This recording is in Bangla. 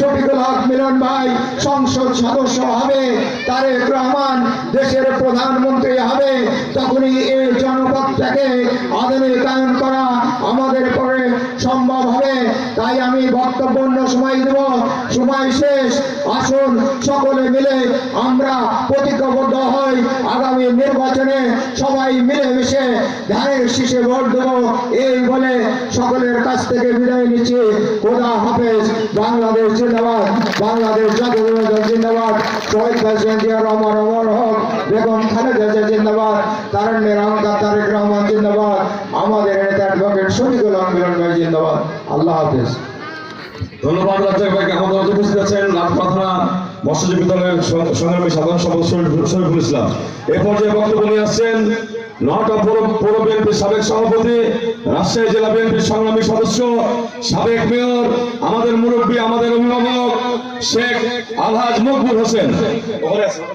শফিকুল হক মিলন ভাই সংসদ সদস্য হবে, তারেক রহমান দেশের প্রধানমন্ত্রী হবে, তখনই এই জনপদটাকে আধুনিকায়ন করা আমাদের পরে সম্ভব হবে। তাই আমি বক্তব্য অন্য সময় দেব, সময় শেষ। আসুন সকলে মিলে আমরা প্রতিজ্ঞাবদ্ধ হই, আগামী নির্বাচনে সবাই মিলেমিশে ধানের শীষে ভোট দেব। এই বলে সকলের কাছ থেকে বিদায় নিচ্ছি। খোদা হাফেজ। বাংলাদেশ জিন্দাবাদ, বাংলাদেশ জাতীয় জিন্দাবাদ, শহীদ প্রেসিডেন্ট জিয়া রহমান অমর হক, বেগম খালেদা জিয়া জিন্দাবাদ, তারুণ্যের অহংকার তারেক রহমান জিন্দাবাদ, আমাদের নেতা অ্যাডভোকেট শফিকুল হক মিলন ভাই জিন্দাবাদ। আল্লাহ হাফেজ। ধন্যবাদ রাজ্জাক ভাইকে। আমাদের মাঝে উপস্থিত আছেন রাজপ্রার্থনা মৎস্যজীবী বিদ্যালয়ের সংগ্রামী সাধারণ সম্পাদক শরীফুল ইসলাম। এ পর্যায়ে বক্তব্য নিয়ে আসছেন নওগাঁ পৌর বিএনপির সাবেক সভাপতি, রাজশাহী জেলা বিএনপির সংগ্রামী সদস্য, সাবেক মেয়র, আমাদের মুরব্বী, আমাদের অভিভাবক শেখ আলহাজ মকবুল হোসেন।